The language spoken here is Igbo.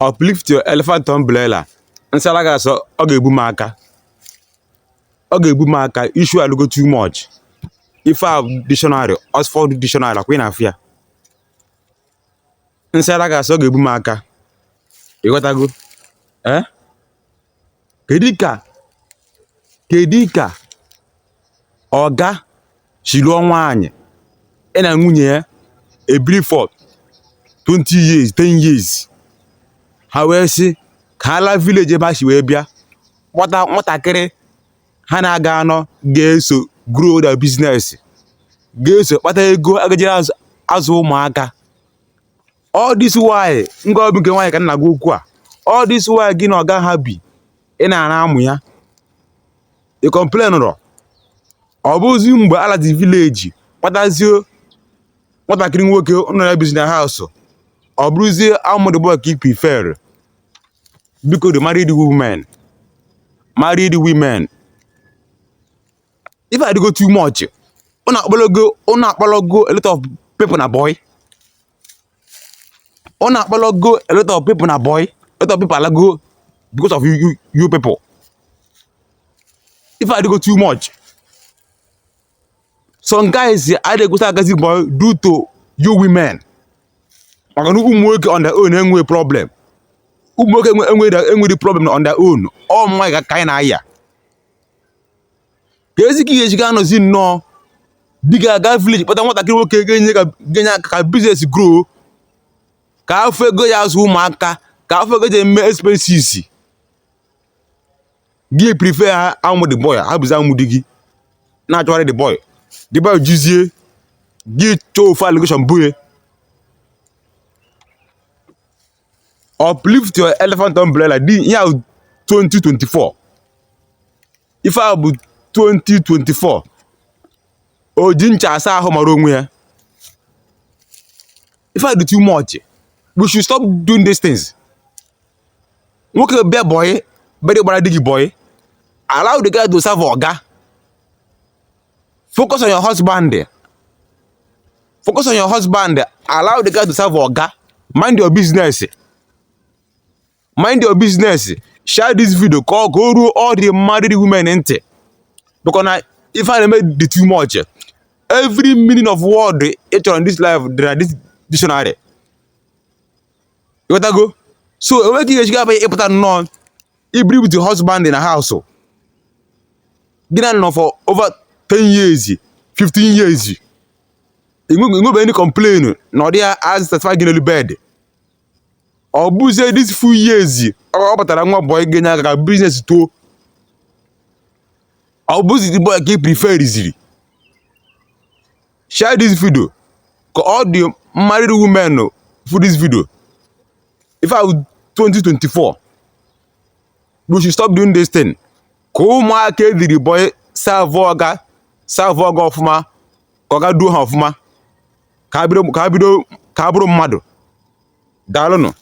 Uplift your elephant umbrella. Nsala ga so ọ ga-ebu m aka. Ọ ga-ebu m aka. Issue alụgo too much. Ife a dictionary, Oxford dictionary akwa ị na-afịa. Nsala ga so ọ ga-ebu m aka. Ịghọtago? Kedu ka ọga si lụọ nwaanyị na nwunye ya ebiri for 20 years, 10 years. Ha wee sị ka ala village ebe ha si wee bịa nwatakịrị ha na-aga anọ ga-eso grow their business, ga-eso kpata ego agajiri azụ ụmụaka. All this why ngwa obi nke nwaanyị ka nna gị okwu a. All this why gị na ọga ha bi ị na-ara amụ ya. Ị complain ro. Ọ bụzi mgbe ala dị village kpatazie nwatakịrị nwoke nọ na business house. Ọ bụrụzie amụ the boy ka ị prefer. Biko the married women. Married women. If I go too much, una akpologo a lot of people na boy. Una akpologo a lot of people na boy. A lot of people ala go because of you people. If I go too much, some guys I dey go start getting boy due to you women. Maka na ụmụ nwoke on their own enwe problem. Ụmụ nwoke enwe the problem on their own. All my ka anyị na-aya. Ka ezi ka ihe ejiga anọzi nnọọ diga aga village kpọta nwatakịrị nwoke ga-enye aka ka business grow, ka afọ ego ya azụ ụmụaka, ka afọ ego ya eme expenses. Gị prefer ha amụ the boy, ha bụzi amụ di gị na-achọgharị the boy. The boy jizie gị chọọ ofe allegation buye. Uplift your elephant umbrella. Di ya 2024. Ife a bụ 2024. O ji ncha asa ahụ mara onwe ya. If I do too much, we should stop doing these things. Nwoke bịa boy, bịa gbara di gị boy. Allow the guy to serve oga. Focus on your husband. Focus on your husband. Allow the guy to serve oga. Mind your business. Mind your business. Share this video. Go to all the married women ntị. Because now, if I make the too much, every meaning of word each on this life, there are this dictionary. You gotta go. So when you get a important non, you bring with your husband in a house. Get on for over 10 years, 15 years. You go any complain. No, they are as satisfied in the bed. Or buze this few years. Or batara nwa boy genya ka business to. Or buze the boy keep prefer easily. Share this video. Cause all the married women for this video. If I was 2024, we should stop doing this thing. Ko ma ke the boy serve oga ofuma. Koga do ha ofuma. Ka biro mmadu. Daalụ nụ.